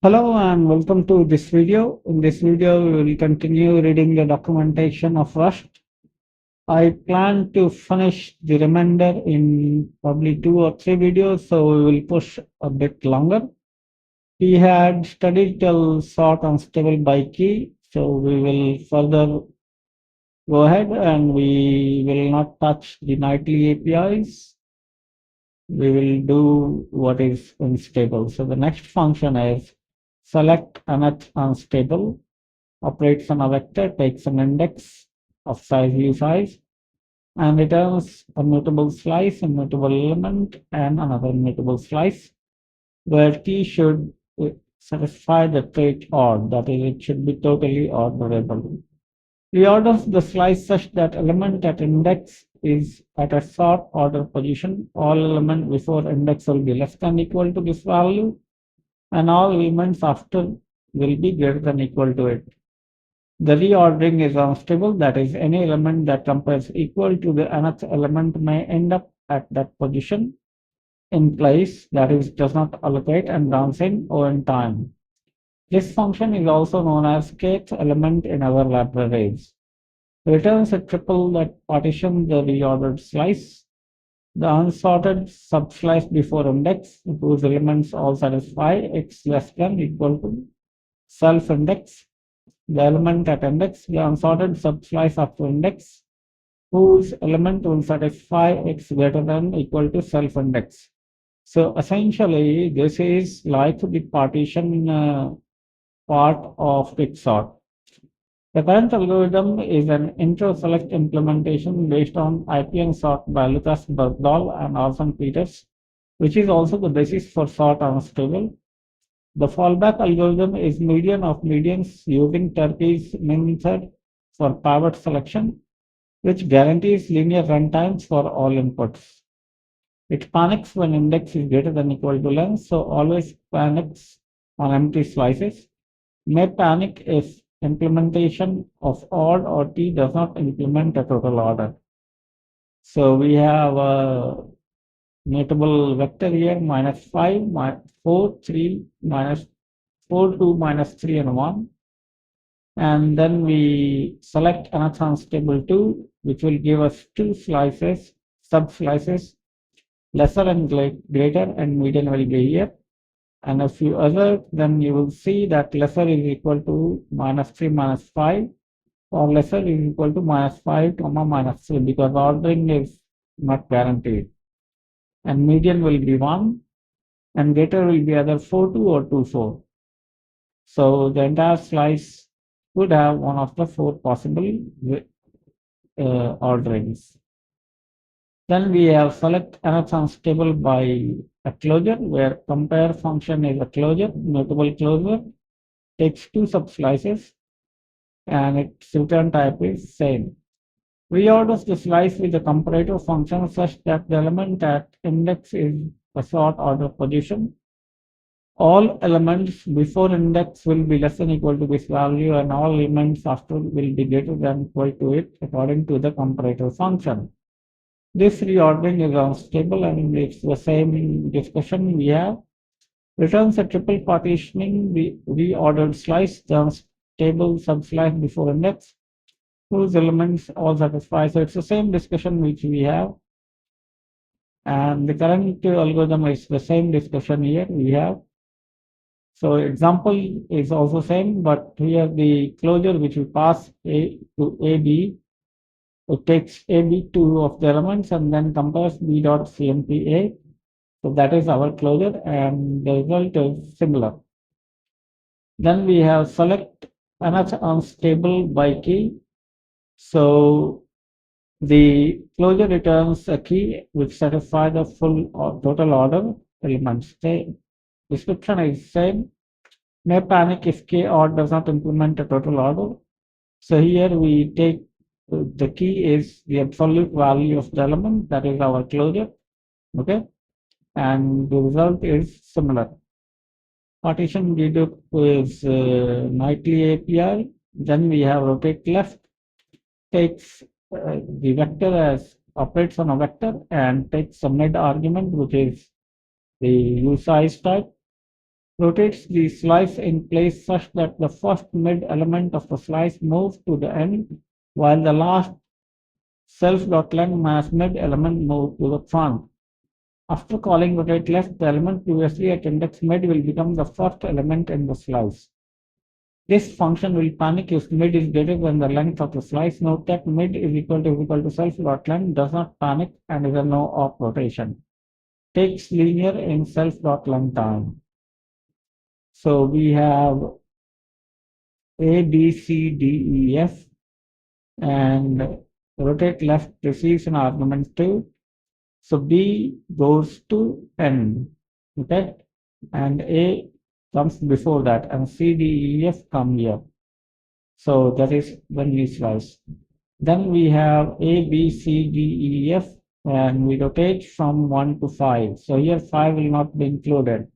Hello and welcome to this video. In this video, we will continue reading the documentation of Rust. I plan to finish the remainder in probably 2 or 3 videos, so we will push a bit longer. We had studied till sort unstable by key, so we will further go ahead and we will not touch the nightly APIs. We will do what is unstable. So the next function is select nth unstable, operates on a vector, takes an index of size u size, and returns a mutable slice, a mutable element, and another mutable slice, where t should satisfy the trait odd, that is, it should be totally orderable. Reorders the slice such that element at index is at a sort order position. All element before index will be less than equal to this value, and all elements after will be greater than equal to it. The reordering is unstable, that is, any element that compares equal to the nth element may end up at that position in place, that is, does not allocate and runs in O(n) time. This function is also known as kth element in our libraries. Returns a triple that partitions the reordered slice. The unsorted subslice before index, whose elements all satisfy x less than equal to self-index. The element at index, the unsorted subslice after index, whose element will satisfy x greater than equal to self-index. So essentially, this is like the partition part of Quicksort. The current algorithm is an intro-select implementation based on IPN sort by Lucas Bergdahl and Orson Peters, which is also the basis for sort unstable. The fallback algorithm is median of medians using Turkey's min method for pivot selection, which guarantees linear runtimes for all inputs. It panics when index is greater than equal to length, so always panics on empty slices. May panic if implementation of odd or t does not implement a total order. So we have a mutable vector here -5, -4, 3, -4, 2, -3, and 1. And then we select another unstable 2, which will give us two slices, sub-slices, lesser and greater, and median will be here. And a few other, then you will see that lesser is equal to -3, -5, or lesser is equal to -5, -3, because ordering is not guaranteed. And median will be 1, and greater will be either 4, 2, or 2, 4. So the entire slice would have one of the four possible orderings. Then we have select nth unstable by a closure, where compare function is a closure, notable closure, takes two subslices, and its return type is same. Reorders the slice with the comparator function such that the element at index is a sort order position. All elements before index will be less than equal to this value, and all elements after will be greater than equal to it according to the comparator function. This reordering is unstable, and it's the same discussion we have. Returns a triple partitioning the reordered slice, the unstable subslice before index, whose elements all satisfy. So it's the same discussion which we have. And the current algorithm is the same discussion here we have. So example is also same, but here the closure which we pass A to AB, it takes AB2 of the elements and then compares B dot CMPA. So that is our closure, and the result is similar. Then we have select another unstable by key. So the closure returns a key which satisfies the full or total order elements. The description is same. May panic if k odd does not implement a total order. So here we take the key is the absolute value of the element, that is our closure. Okay, and the result is similar. Partition dedupe is nightly API. Then we have rotate left, takes the vector as operates on a vector and takes a mid argument, which is the usize type. rotates the slice in place such that the first mid element of the slice moves to the end, while the last self.length mass mid element moves to the front. After calling rotate left, the element previously at index mid will become the first element in the slice. This function will panic if mid is greater than the length of the slice. Note that mid is equal to self.length does not panic and is a no-op rotation. Takes linear in self.length time. So we have A, B, C, D, E, F, and rotate left receives an argument 2. So B goes to N, okay, and A comes before that, and C, D, E, F come here. So that is when we slice. Then we have A, B, C, D, E, F, and we rotate from 1 to 5. So here 5 will not be included,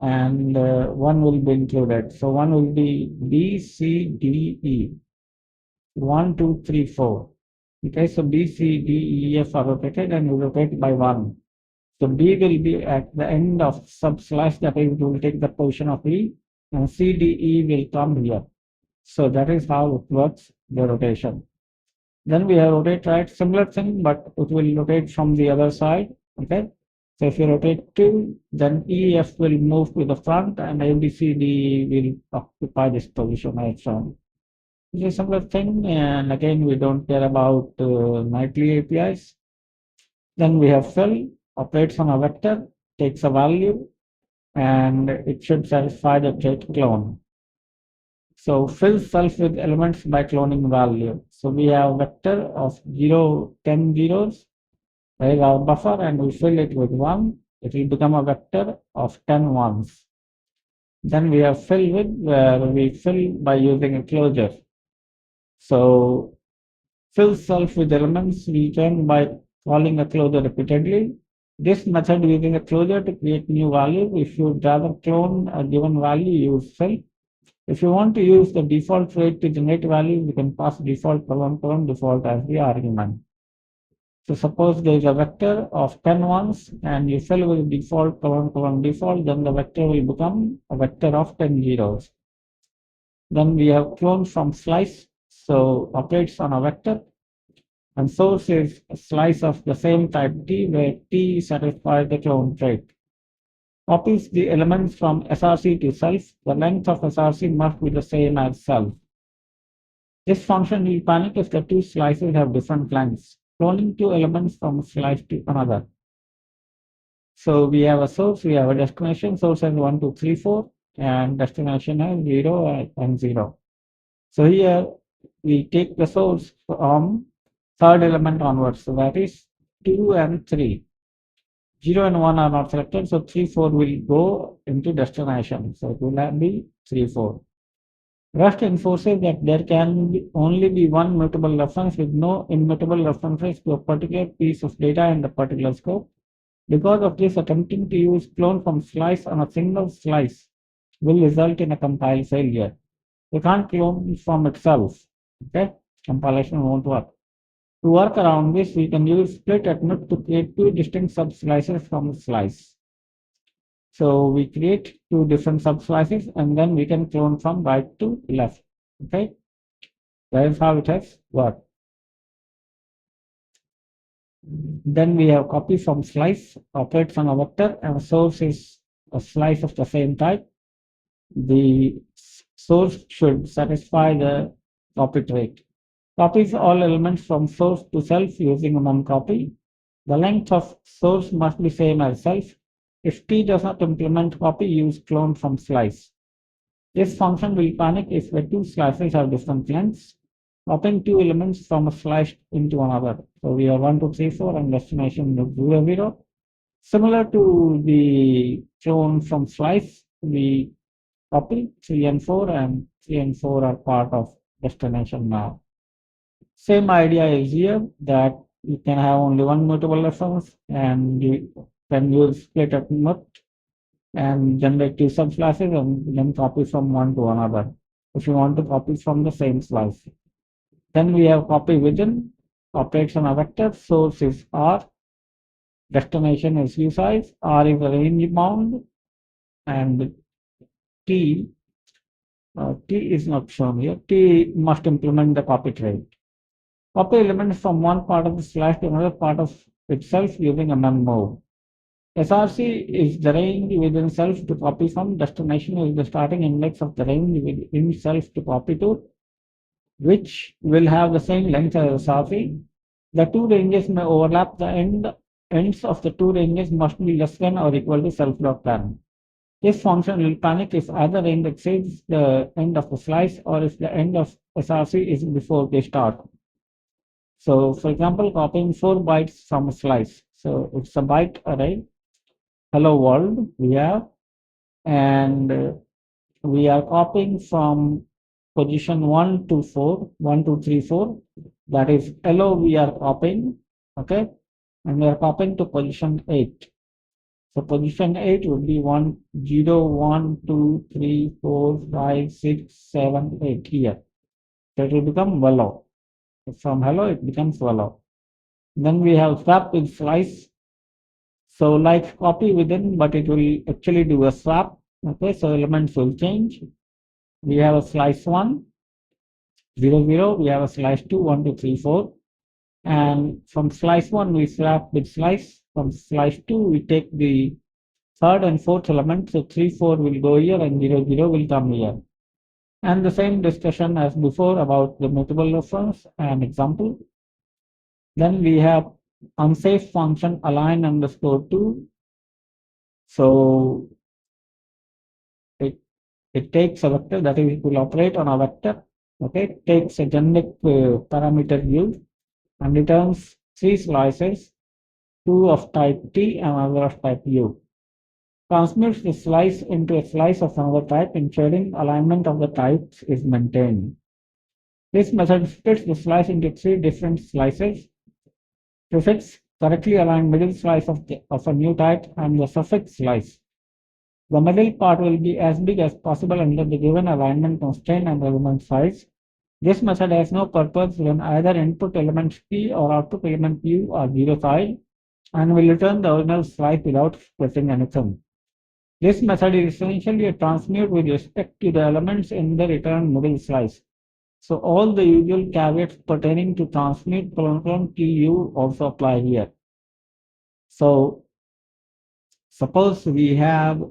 and 1 will be included. So 1 will be B, C, D, E. 1, 2, 3, 4. Okay, so B, C, D, E, F are rotated and we rotate by 1. So B will be at the end of sub slash, that is, it will take the position of E, and C, D, E will come here. So that is how it works, the rotation. Then we have rotate right, similar thing, but it will rotate from the other side. Okay. So if you rotate 2, then E, F will move to the front and A, B, C, D will occupy this position as shown. This is similar thing, and again, we don't care about nightly APIs. Then we have fill, operates on a vector, takes a value, and it should satisfy the trait clone. So fill self with elements by cloning value. So we have vector of 0, 10 zeros. There is our buffer, and we fill it with 1. It will become a vector of 10 ones. Then we have fill with, where we fill by using a closure. So fill self with elements we can by calling a closure repeatedly. This method using a closure to create new value. If you rather clone a given value, use fill. If you want to use the default trait to generate value, you can pass default colon default as the argument. So suppose there is a vector of 10 ones and you fill with default colon default, then the vector will become a vector of 10 zeros. Then we have clone from slice, so operates on a vector, and source is a slice of the same type T, where T satisfies the clone trait. Copies the elements from SRC to self. The length of SRC must be the same as self. This function will panic if the two slices have different lengths. Cloning two elements from a slice to another. So we have a source, we have a destination. Source has 1, 2, 3, 4, and destination has 0 and 0. So here we take the source from third element onwards. So that is 2 and 3. 0 and 1 are not selected, so 3, 4 will go into destination. So it will be 3, 4. Rust enforces that there can only be one mutable reference with no immutable references to a particular piece of data in the particular scope. Because of this, attempting to use clone from slice on a single slice will result in a compile failure. You can't clone from itself. Okay, compilation won't work. To work around this, we can use split attempt to create two distinct subslices from the slice. So we create two different subslices and then we can clone from right to left. Okay, that is how it has worked. Then we have copy from slice, operates on a vector, and source is a slice of the same type. The source should satisfy the copy trait. Copies all elements from source to self using one copy. The length of source must be same as self. If T does not implement copy, use clone from slice. This function will panic if the two slices have different lengths, copying two elements from a slice into another. So we have 1, 2, 3, 4 and destination 0, 0. Similar to the clone from slice, we copy 3 and 4, and 3 and 4 are part of destination now. Same idea is here, that you can have only one mutable reference and you can use split attempt and generate two subslices and then copy from one to another if you want to copy from the same slice. Then we have copy within, operates on a vector, source is R, destination is usize, R is a range bound, and T, T is not shown here. T must implement the copy trait. Copy elements from one part of the slice to another part of itself using a mem move. SRC is the range within self to copy from. Destination is the starting index of the range within self to copy to, which will have the same length as SRC. The two ranges may overlap. The ends of the two ranges must be less than or equal to self.parent. This function will panic if either end exceeds the end of the slice or if the end of SRC is before they start. So, for example, copying 4 bytes from a slice. So, it's a byte array. Hello world we have, and we are copying from position 1 to 4, 1, 2, 3, 4. That is hello we are copying, okay, and we are copying to position 8. So position 8 would be 1, 0, 1, 2, 3, 4, 5, 6, 7, 8 here. So it will become hello. From hello it becomes hello. Then we have swap with slice. So like copy within, but it will actually do a swap. Okay, so elements will change. We have a slice 1, 0, 0. We have a slice 2, 1, 2, 3, 4. And from slice 1, we swap with slice. From slice 2, we take the third and fourth element. So 3, 4 will go here and 0, 0 will come here. And the same discussion as before about the mutable reference and example. Then we have unsafe function align underscore 2. So it takes a vector, that is, it will operate on a vector. Okay, it takes a generic parameter u and returns 3 slices, 2 of type T and another of type U. Transmutes the slice into a slice of another type, ensuring alignment of the types is maintained. This method splits the slice into 3 different slices. Prefix correctly aligned middle slice of a new type and the suffix slice. The middle part will be as big as possible under the given alignment constraint and element size. This method has no purpose when either input element P or output element U are zero side and will return the original slice without splitting anything. This method is essentially a transmute with respect to the elements in the returned middle slice. So all the usual caveats pertaining to transmute TU also apply here. So suppose we have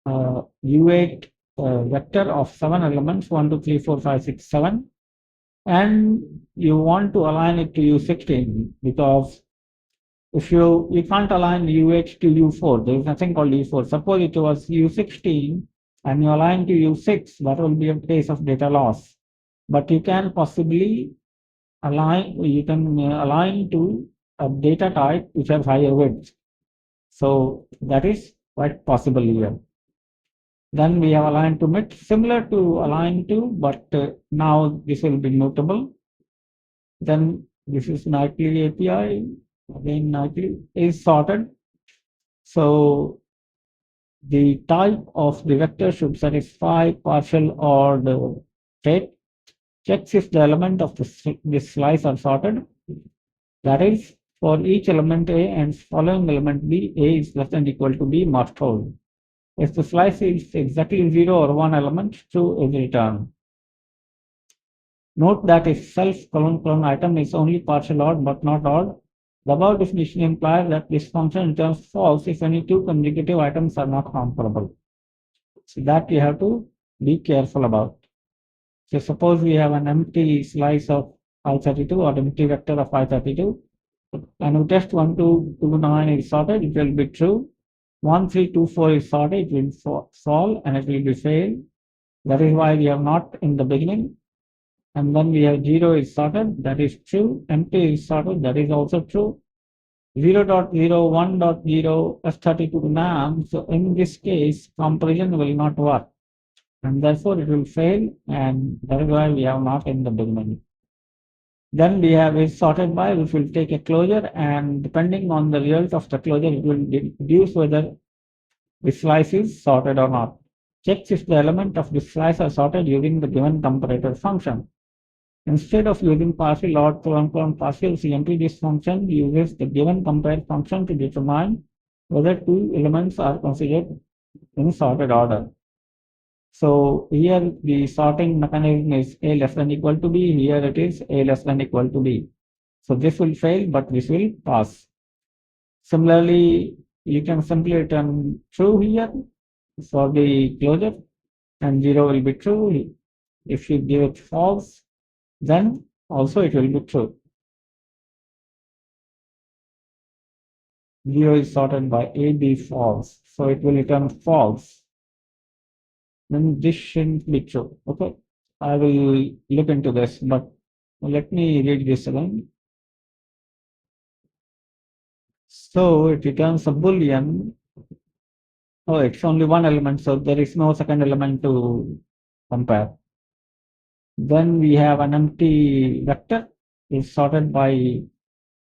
U8 vector of 7 elements, 1, 2, 3, 4, 5, 6, 7, and you want to align it to U16 because if you can't align U8 to U4, there is nothing called U4. Suppose it was U16 and you align to U6, that will be a case of data loss. But you can possibly align, align to a data type which has higher width. So that is quite possible here. Then we have align to mid, similar to align to, but now this will be mutable. Then this is nightly API. Again, nightly is sorted. So the type of the vector should satisfy partial or state. Checks if the element of this slice are sorted. That is, for each element A and following element B, A is less than or equal to B must hold. If the slice is exactly 0 or 1 element, true is returned. Note that if self : item is only partial odd but not odd, the above definition implies that this function returns false if any 2 consecutive items are not comparable. So that you have to be careful about. So suppose we have an empty slice of I32 or empty vector of I32, and we test 1, 2, 2, 9 is sorted, it will be true. 1, 3, 2, 4 is sorted, it will solve and it will be failed. That is why we have not in the beginning. And then we have 0 is sorted, that is true. Empty is sorted, that is also true. 0.0, 1.0, S32 NAM. So in this case, comparison will not work. And therefore it will fail, and that is why we have not in the beginning. Then we have is sorted by, which will take a closure, and depending on the result of the closure, it will deduce whether the slice is sorted or not. Checks if the element of the slice are sorted using the given comparator function. Instead of using partial or partial CMP, this function uses the given compare function to determine whether 2 elements are considered in sorted order. So here the sorting mechanism is A less than equal to B. Here it is A less than equal to B. So this will fail, but this will pass. Similarly, you can simply return true here for the closure, and 0 will be true. If you give it false, then also it will be true. 0 is sorted by A, B, false. So it will return false. Then this shouldn't be true. Okay. I will look into this, but let me read this again. So it returns a boolean. Oh, it's only one element, so there is no second element to compare. Then we have an empty vector is sorted by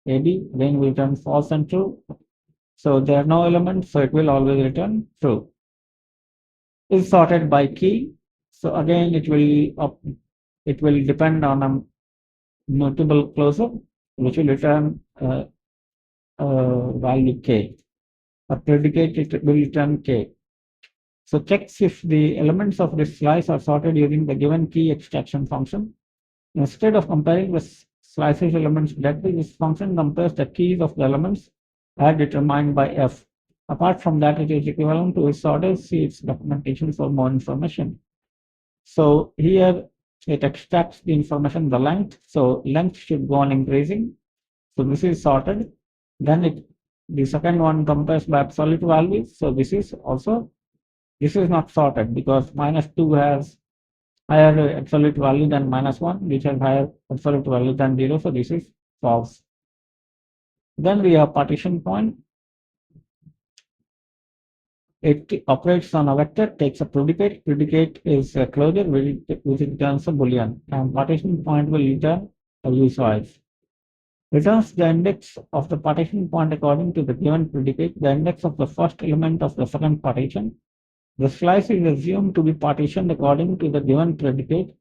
AB, then we return false and true. So there are no elements, so it will always return true. Is sorted by key. So again, it will depend on a mutable closure, which will return value k. A predicate, it will return k. So checks if the elements of this slice are sorted using the given key extraction function. Instead of comparing the slices elements directly, this function compares the keys of the elements as determined by f. Apart from that, it is equivalent to its order. See its documentation for more information. So here it extracts the information, the length. So length should go on increasing. So this is sorted. Then the second one compares by absolute values. So this is not sorted because -2 has higher absolute value than -1, which has higher absolute value than 0. So this is false. Then we have partition point. It operates on a vector, takes a predicate. Predicate is a closure, which returns a boolean, and partition point will return a usewise. Returns the index of the partition point according to the given predicate, the index of the first element of the second partition. The slice is assumed to be partitioned according to the given predicate.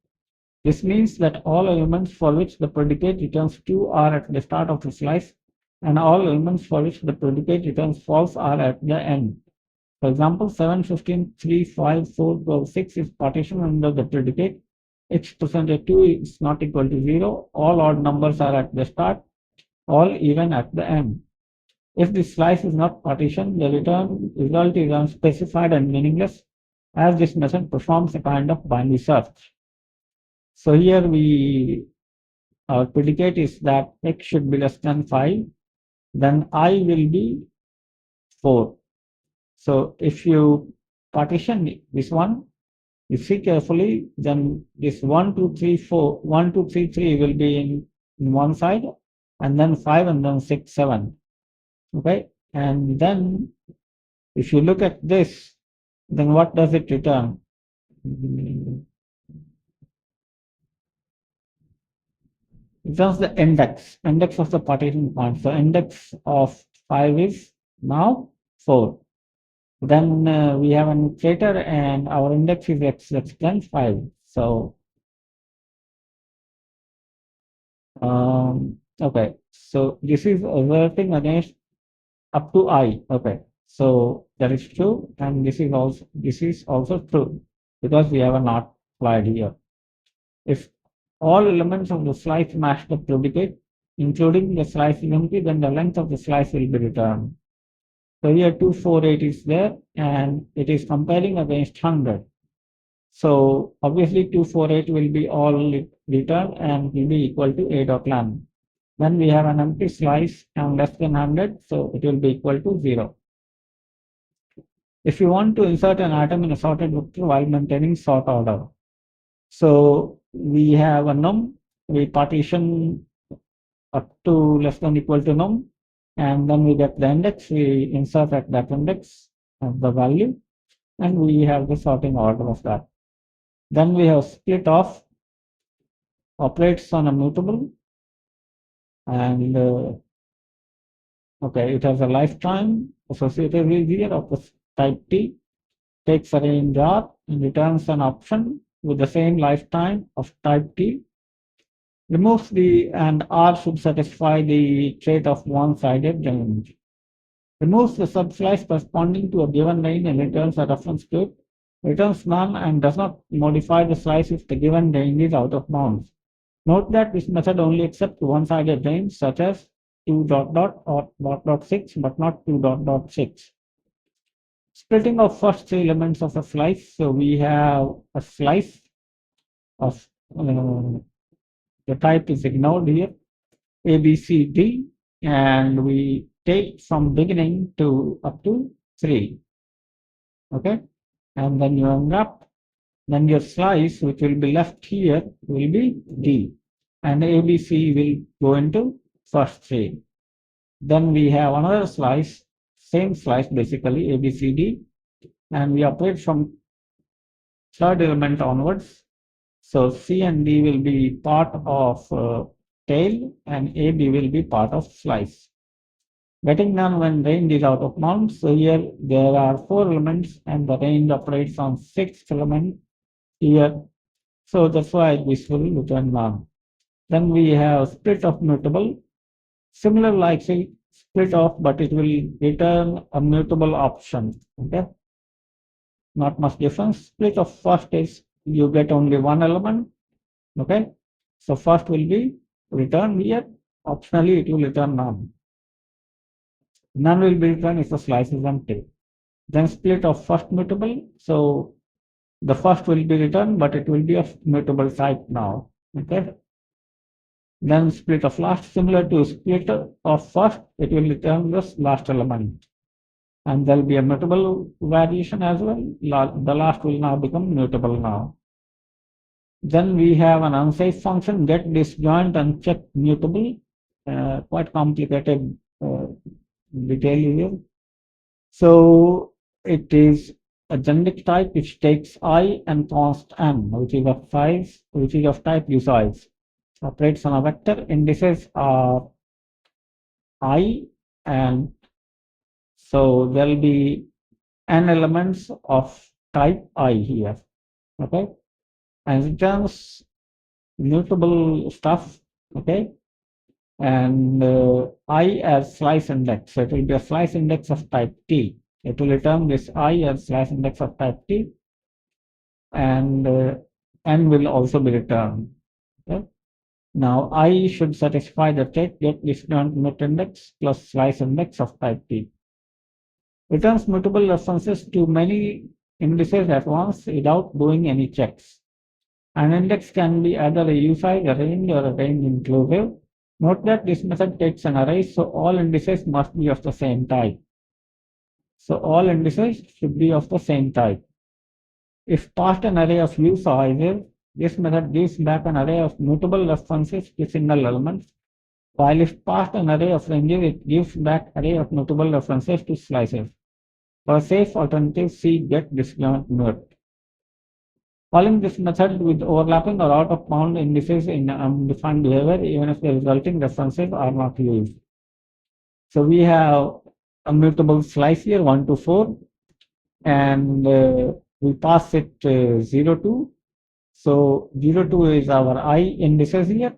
This means that all elements for which the predicate returns true are at the start of the slice, and all elements for which the predicate returns false are at the end. For example, 7, 15, 3, 5, 4, 12, 6 is partitioned under the predicate. X percentage 2 is not equal to 0. All odd numbers are at the start, all even at the end. If the slice is not partitioned, the result is unspecified and meaningless, as this method performs a kind of binary search. So here our predicate is that x should be less than 5, then I will be 4. So if you partition this one, you see carefully, then this 1, 2, 3, 4, 1, 2, 3, 3 will be in one side, and then 5, and then 6, 7. Okay, and then if you look at this, then what does it return? It returns the index of the partition point. So index of 5 is now 4. Then we have an iterator, and our index is x less than 5. So okay, so this is averting against up to I. Okay, so that is true, and this is also true because we have a not applied here. If all elements of the slice match the predicate, including the slice empty, then the length of the slice will be returned. So here 248 is there, and it is comparing against 100. So obviously 248 will be all returned and will be equal to a dot len. Then we have an empty slice and less than 100, so it will be equal to 0. If you want to insert an item in a sorted vector while maintaining sort order, so we have a num, we partition up to less than equal to num, and then we get the index, we insert at that index of the value, and we have the sorting order of that. Then we have split off, operates on a mutable, and okay, it has a lifetime associated with here of the type T, takes a range R and returns an option with the same lifetime of type T, removes and R should satisfy the trait of one-sided range. Removes the subslice corresponding to a given range and returns a reference to it. returns none and does not modify the slice if the given range is out of bounds. Note that this method only accepts one-sided range such as 2 dot dot or dot dot 6 but not 2 dot dot 6. Splitting of first three elements of a slice. So we have a slice of the type is ignored here, A, B, C, D, and we take from beginning to up to 3. Okay, and then you unwrap, then your slice which will be left here will be D, and A, B, C will go into first 3. Then we have another slice, same slice basically, A, B, C, D, and we operate from third element onwards. So C and D will be part of tail and A, B will be part of slice. Getting none when range is out of bounds. So here there are 4 elements and the range operates on 6th element here. So that's why this will return none. Then we have split of mutable. Similar like split off, but it will return a mutable option. Okay, not much difference. Split of first is you get only one element. Okay, so first will be returned here. Optionally, it will return none. None will be returned if the slice is empty. Then split of first mutable. So the first will be returned, but it will be of mutable type now. Okay. Then split of last, similar to split of first, it will return this last element. And there will be a mutable variation as well. The last will now become mutable now. Then we have an unsafe function, get disjoint and check mutable. Quite complicated detail here. So it is a generic type which takes I and const m, which is of size, which is of type usize. Operates on a vector. Indices are I, and so there will be n elements of type I here. Okay, and returns mutable stuff. Okay, and I as slice index. So it will be a slice index of type T. It will return this I as slice index of type T, and n will also be returned. Okay. Now I should satisfy the check get disjoint mut index plus slice index of type T. Returns mutable references to many indices at once without doing any checks. An index can be either a usize, a range, or a range inclusive. Note that this method takes an array, so all indices must be of the same type. So all indices should be of the same type. If passed an array of usizes, this method gives back an array of mutable references to single elements, while if passed an array of ranges, it gives back array of mutable references to slices. For a safe alternative, see get disjoint mut. Calling this method with overlapping or out of bound indices in undefined behavior, even if the resulting references are not used. So we have a mutable slice here 1 to 4, and we pass it 0 to. So 0 to is our I indices here.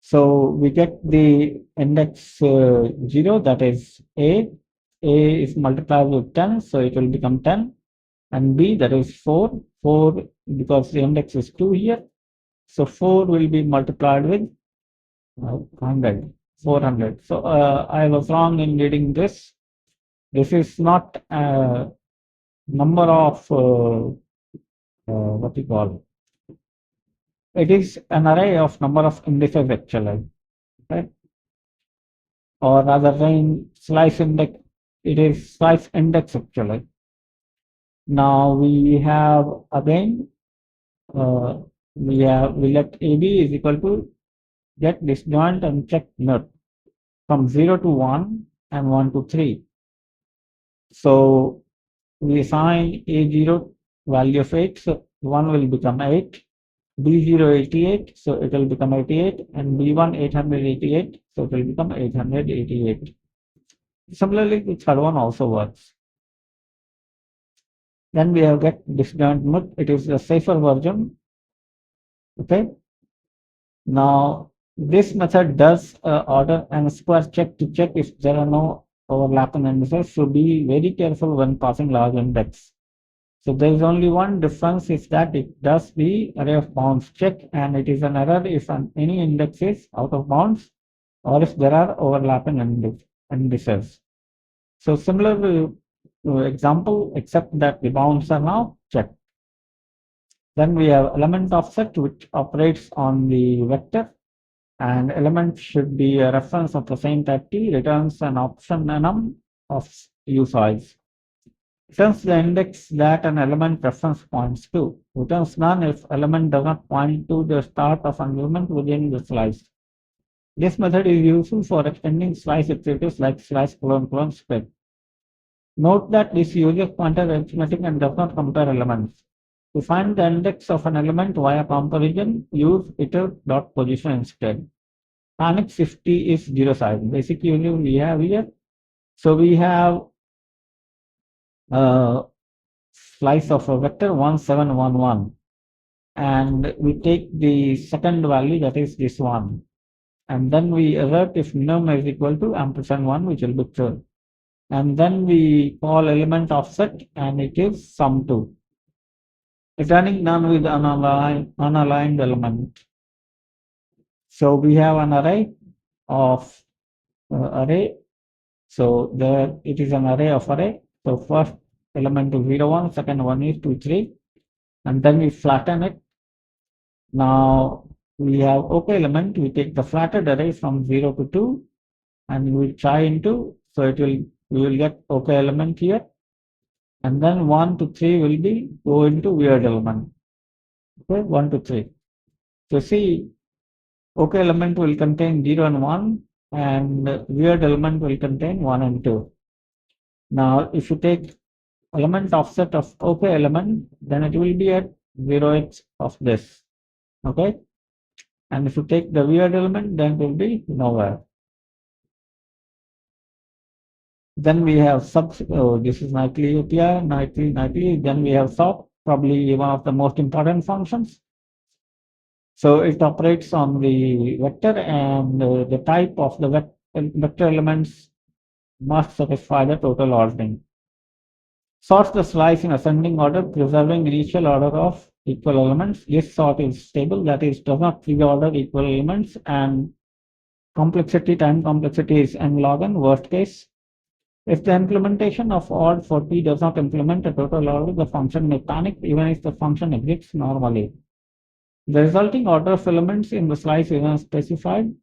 So we get the index 0, that is A. A is multiplied with 10, so it will become 10. And B, that is 4. 4 because the index is 2 here. So 4 will be multiplied with 100, 400. So I was wrong in reading this. This is not a number of what you call. It is an array of number of indices actually, right? Or rather, range slice index. It is slice index actually. Now we have again we let AB is equal to get disjoint and check mut from 0 to 1 and 1 to 3. So we assign A0 value of 8, so 1 will become 8, B0 88, so it will become 88, and B1 888, so it will become 888. Similarly, the third one also works. Then we have get disjoint mut. It is a safer version. Okay. Now this method does order and square check to check if there are no overlapping indices. So be very careful when passing large index. So there is only one difference is that it does the array of bounds check, and it is an error if any index is out of bounds or if there are overlapping indices. So similar example, except that the bounds are now checked. Then we have element offset, which operates on the vector, and element should be a reference of the same type T, returns an option enum of U size. Returns the index that an element reference points to. Returns none if element does not point to the start of an element within the slice. This method is useful for extending slice executives like slice colon split. Note that this uses pointer arithmetic and does not compare elements. To find the index of an element via comparison, use iter.position instead. Panics if T is zero size. Basically, we have here. So we have a slice of a vector 1711, and we take the second value, that is this one, and then we assert if num is equal to &1, which will be true. And then we call element offset, and it is sum2, returning none with unaligned element. So we have an array of array. So there it is an array of array. So first element is 0, 1, second one is 2, 3, and then we flatten it. Now we have OK element. We take the flattened array from 0 to 2, and we try into, so we will get OK element here, and then 1 to 3 will be go into weird element. Okay, 1 to 3. So see, OK element will contain 0 and 1, and weird element will contain 1 and 2. Now if you take element offset of OK element, then it will be at 0x of this. Okay, and if you take the weird element, then it will be nowhere. Then we have this is nightly API, nightly. Then we have sort, probably one of the most important functions. So it operates on the vector, and the type of the vector elements must satisfy the total ordering. Sorts the slice in ascending order, preserving initial order of equal elements. This sort is stable, that is, does not pre-order equal elements, and complexity, time complexity is n log n, worst case. If the implementation of odd for T does not implement a total order, the function may panic even if the function exits normally. The resulting order of elements in the slice is unspecified.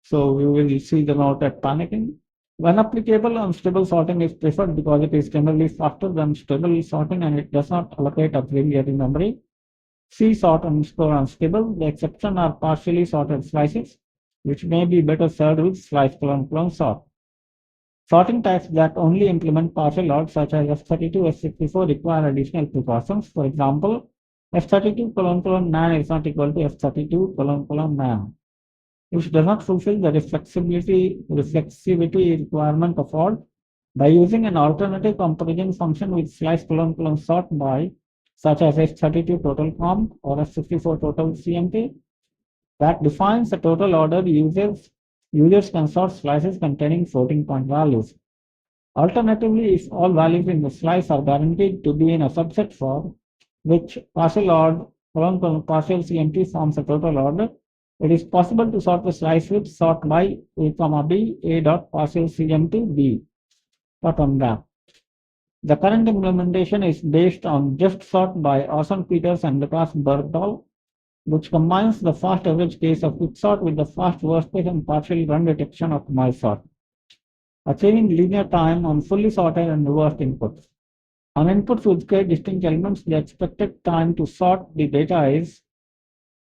So we will see the note at panicking. When applicable, unstable sorting is preferred because it is generally faster than stable sorting and it does not allocate auxiliary memory. See sort underscore unstable. The exception are partially sorted slices, which may be better served with slice colon sort. Sorting types that only implement partial OR, such as F32, F64, require additional precautions. For example, F32 nan is not equal to F32 nan, which does not fulfill the reflexivity requirement of OR. By using an alternative comparison function with slice sort by, such as F32 total comp or F64 total CMP, that defines the total order users can sort slices containing floating point values. Alternatively, if all values in the slice are guaranteed to be in a subset form, which partial OR partial CMP forms a total order, it is possible to sort the slice with sort by a comma b a dot partial CMP b dot on that. The current implementation is based on just sort by Orson Peters and Lucas Bergdahl, which combines the fast average case of quicksort with the fast worst case and partial run detection of MySort, achieving linear time on fully sorted and reversed inputs. On inputs with k distinct elements, the expected time to sort the data is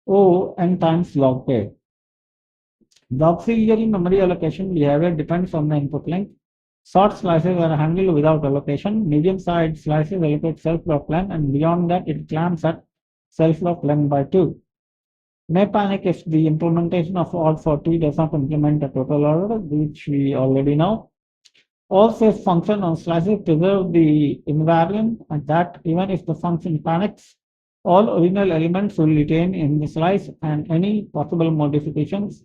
O n times log k. The auxiliary memory allocation behavior depends on the input length. Short slices are handled without allocation. Medium-sized slices allocate self-block length, and beyond that, it clamps at self-block length by 2. May panic if the implementation of odd for T does not implement a total order, which we already know. All safe function on slices preserve the invariant, and that even if the function panics, all original elements will retain in the slice, and any possible modifications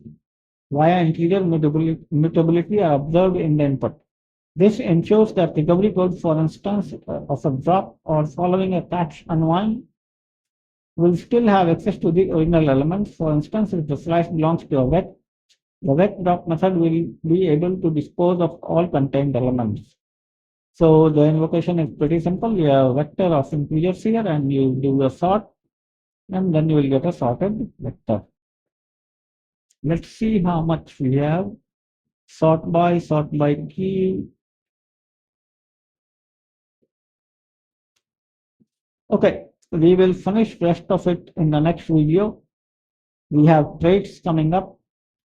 via interior mutability are observed in the input. This ensures that recovery code, for instance, of a drop or following a cache unwind will still have access to the original elements. For instance, if the slice belongs to a wet, the wet drop method will be able to dispose of all contained elements. So the invocation is pretty simple. You have a vector of integers here and you do a sort, and then you will get a sorted vector. Let's see how much we have. Sort by key. Okay, we will finish rest of it in the next video. We have traits coming up.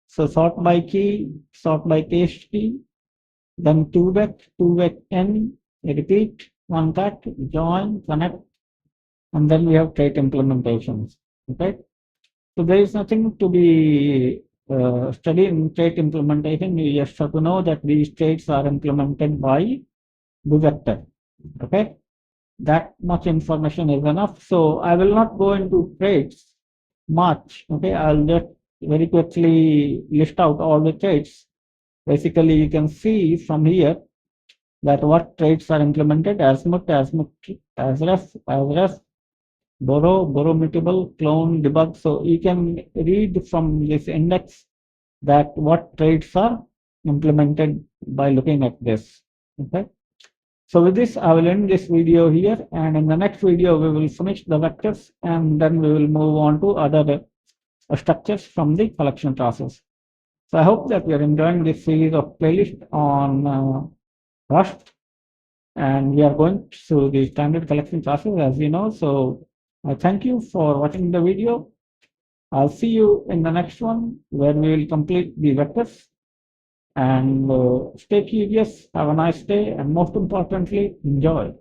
So sort by key, sort by case key, then 2vec n, repeat, one cut, join, connect, and then we have trait implementations. Okay, so there is nothing to be studied in trait implementation. You just have to know that these traits are implemented by the vector. Okay, that much information is enough. So I will not go into traits much. Okay, I'll just very quickly list out all the traits. Basically, you can see from here that what traits are implemented: asmut, asref, borrow, mutable, clone, debug. So you can read from this index that what traits are implemented by looking at this. Okay. So with this, I will end this video here, and in the next video, we will finish the vectors, and then we will move on to other structures from the collection process. So I hope that you are enjoying this series of playlist on Rust, and we are going through the standard collection process, as you know. So I thank you for watching the video. I'll see you in the next one where we will complete the vectors. And stay curious, have a nice day, and most importantly, enjoy.